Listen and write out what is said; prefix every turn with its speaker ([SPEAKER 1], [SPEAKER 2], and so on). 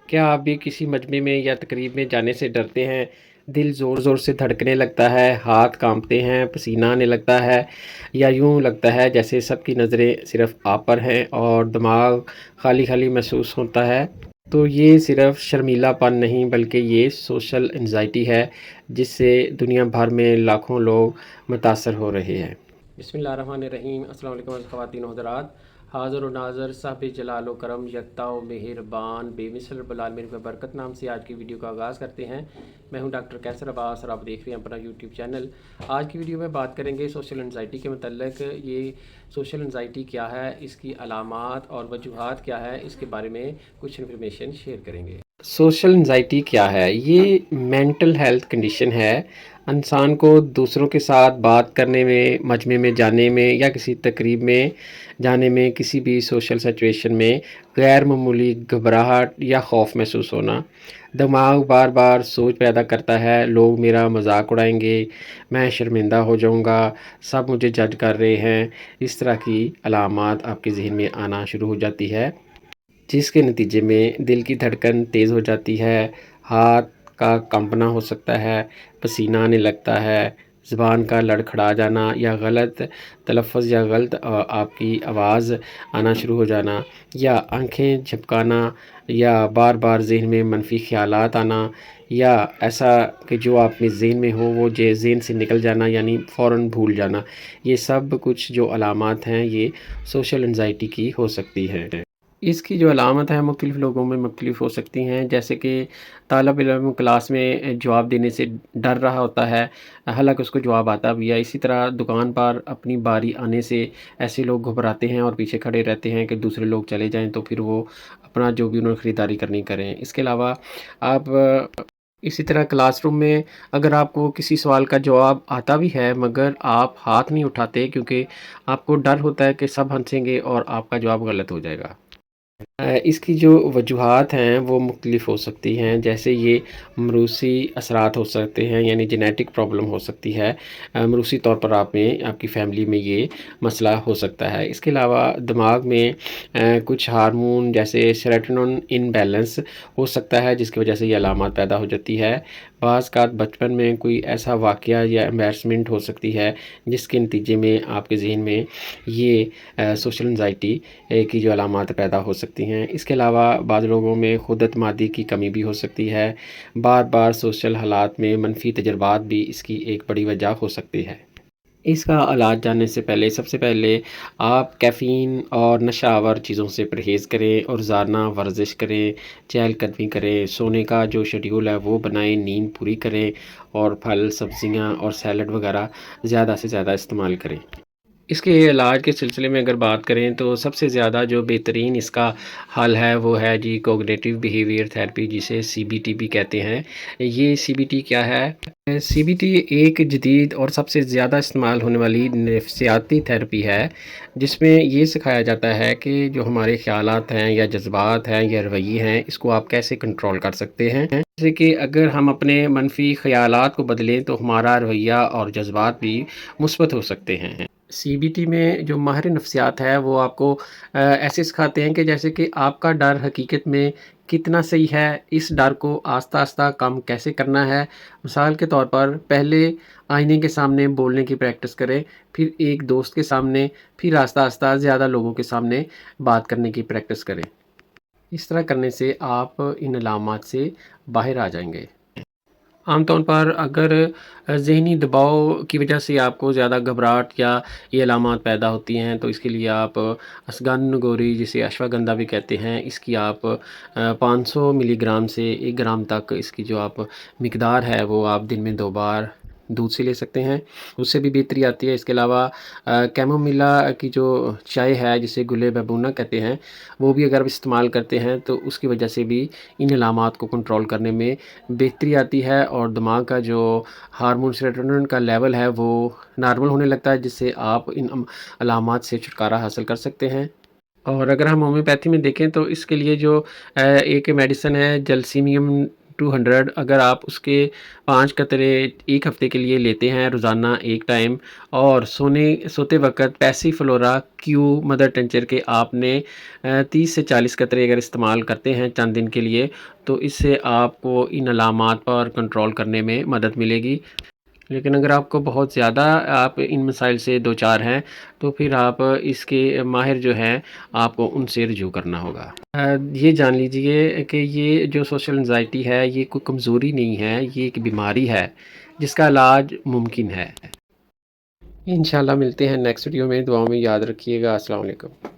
[SPEAKER 1] क्या आप भी किसी मजमे में या तकरीब में जाने से डरते हैं? दिल ज़ोर ज़ोर से धड़कने लगता है, हाथ कांपते हैं, पसीना आने लगता है, या यूं लगता है जैसे सबकी नज़रें सिर्फ आप पर हैं और दिमाग खाली खाली महसूस होता है? तो ये सिर्फ शर्मीलापन नहीं, बल्कि ये सोशल एंजाइटी है जिससे दुनिया भर में लाखों लोग मुतासर हो रहे हैं। बिस्मिल्लाहिर्रहमानिर्रहीम। अस्सलाम वालेकुम ख़वातीन व हज़रात। हाज़िर व नाज़र साहिब जलाल व करम यकता व मेहरबान बेमिसल रब्बुल आलमीन के बरकत नाम से आज की वीडियो का आगाज़ करते हैं। मैं हूं डॉक्टर कैसर अब्बास और आप देख रहे हैं अपना यूट्यूब चैनल। आज की वीडियो में बात करेंगे सोशल एंजाइटी के मतलब। ये सोशल एंजाइटी क्या है, इसकी अलामात और वजूहात क्या है, इसके बारे में कुछ इन्फॉर्मेशन शेयर करेंगे। सोशल एंजाइटी क्या है? ये मेंटल हेल्थ कंडीशन है। इंसान को दूसरों के साथ बात करने में, मजमे में जाने में या किसी तकरीब में जाने में, किसी भी सोशल सिचुएशन में गैर मामूली घबराहट या खौफ महसूस होना। दिमाग बार बार सोच पैदा करता है, लोग मेरा मजाक उड़ाएंगे, मैं शर्मिंदा हो जाऊंगा, सब मुझे जज कर रहे हैं। इस तरह की अलामात आपके जहन में आना शुरू हो जाती है, जिसके नतीजे में दिल की धड़कन तेज़ हो जाती है, हाथ का कंपना हो सकता है, पसीना आने लगता है, ज़ुबान का लड़खड़ा जाना या गलत तलफ़्फ़ुज़ या गलत आपकी आवाज़ आना शुरू हो जाना, या आंखें झपकाना, या बार बार ज़हन में मनफी ख़्यालात आना, या ऐसा कि जो आप में ज़हन में हो वो ज़हन से निकल जाना, यानी फ़ौरन भूल जाना। ये सब कुछ जो अलामात हैं, ये सोशल एंजाइटी की हो सकती हैं। इसकी जो अलामत है मुख्तलिफ़ लोगों में मुख्तलिफ़ हो सकती हैं, जैसे कि तालिब इल्म क्लास में जवाब देने से डर रहा होता है, हालांकि उसको जवाब आता भी है। इसी तरह दुकान पर अपनी बारी आने से ऐसे लोग घबराते हैं और पीछे खड़े रहते हैं कि दूसरे लोग चले जाएं तो फिर वो अपना जो भी उन्होंने ख़रीदारी करनी करें। इसके अलावा आप इसी तरह क्लासरूम में अगर आपको किसी सवाल का जवाब आता भी है मगर आप हाथ नहीं उठाते, क्योंकि आपको डर होता है कि सब हंसेंगे और आपका जवाब गलत हो जाएगा। इसकी जो वजूहात हैं वो मुख्तलिफ़ हो सकती हैं, जैसे ये मरूसी असरात हो सकते हैं, यानी जेनेटिक प्रॉब्लम हो सकती है। मरूसी तौर पर आप में, आपकी फ़ैमिली में ये मसला हो सकता है। इसके अलावा दिमाग में कुछ हार्मोन जैसे सेरोटोनिन इम्बैलेंस हो सकता है, जिसकी वजह से ये अलामत पैदा हो जाती है। बाज़ बचपन में कोई ऐसा वाक़या या एम्बैरसमेंट हो सकती है जिसके नतीजे में आपके ज़हन में ये सोशल एंजाइटी की जो अलामत पैदा हो सकती हैं। इसके अलावा बाज़ लोगों में खुद एतमादी की कमी भी हो सकती है। बार बार सोशल हालात में मनफी तजुर्बात भी इसकी एक बड़ी वजह हो सकती है। इसका इलाज जानने से पहले सबसे पहले आप कैफ़ीन और नशावर चीज़ों से परहेज़ करें और रोज़ाना वर्जिश करें, चहलकदमी करें, सोने का जो शेड्यूल है वो बनाएं, नींद पूरी करें और फल, सब्ज़ियाँ और सैलड वगैरह ज़्यादा से ज़्यादा इस्तेमाल करें। इसके इलाज के सिलसिले में अगर बात करें तो सबसे ज़्यादा जो बेहतरीन इसका हल है वो है जी कॉग्निटिव बिहेवियर थेरेपी, जिसे सीबीटी भी कहते हैं। ये सीबीटी क्या है? सीबीटी एक जदीद और सबसे ज़्यादा इस्तेमाल होने वाली नफ्सियाती थेरेपी है, जिसमें ये सिखाया जाता है कि जो हमारे ख़्यालात हैं या जज्बात हैं या रवैये हैं, इसको आप कैसे कंट्रोल कर सकते हैं। जैसे कि अगर हम अपने मनफी ख़्यालात को बदलें तो हमारा रवैया और जज्बात भी मुस्बत हो सकते हैं। सीबीटी में जो माहिर नफ्सियात है वो आपको ऐसे सिखाते हैं कि जैसे कि आपका डर हकीकत में कितना सही है, इस डर को आस्ता आस्ता कम कैसे करना है। मिसाल के तौर पर पहले आईने के सामने बोलने की प्रैक्टिस करें, फिर एक दोस्त के सामने, फिर आस्ता आस्ता ज़्यादा लोगों के सामने बात करने की प्रैक्टिस करें। इस तरह करने से आप इन अलामात से बाहर आ जाएंगे। आमतौर पर अगर ज़हनी दबाव की वजह से आपको ज़्यादा घबराहट या ये अलामात पैदा होती हैं तो इसके लिए आप अश्वगंधा गोरी, जिसे अश्वगंधा भी कहते हैं, इसकी आप 500 मिलीग्राम से 1 ग्राम तक इसकी जो आप मिकदार है वो आप दिन में 2 बार दूध से ले सकते हैं, उससे भी बेहतरी आती है। इसके अलावा कैमोमिला की जो चाय है, जिसे गुले बैबूना कहते हैं, वो भी अगर आप इस्तेमाल करते हैं तो उसकी वजह से भी इन अलामात को कंट्रोल करने में बेहतरी आती है और दिमाग का जो हार्मोन सेरोटोनिन का लेवल है वो नॉर्मल होने लगता है, जिससे आप इन अलामात से छुटकारा हासिल कर सकते हैं। और अगर हम होम्योपैथी में देखें तो इसके लिए जो एक मेडिसिन है जलसीमियम 200 اگر آپ اس کے 5 قطرے ایک ہفتے کے لیے لیتے ہیں روزانہ ایک ٹائم، اور سوتے وقت پیسی فلورا کیو مدر ٹنچر کے آپ نے 30 سے 40 قطرے اگر استعمال کرتے ہیں چند دن کے لیے، تو اس سے آپ کو ان علامات پر کنٹرول کرنے میں مدد ملے گی۔ لیکن اگر آپ کو بہت زیادہ آپ ان مسائل سے دوچار ہیں تو پھر آپ اس کے ماہر جو ہیں آپ کو ان سے رجوع کرنا ہوگا۔ یہ جان لیجئے کہ یہ جو سوشل انزائٹی ہے یہ کوئی کمزوری نہیں ہے، یہ ایک بیماری ہے جس کا علاج ممکن ہے۔ انشاءاللہ ملتے ہیں نیکسٹ ویڈیو میں، دعاؤں میں یاد رکھیے گا۔ السلام علیکم۔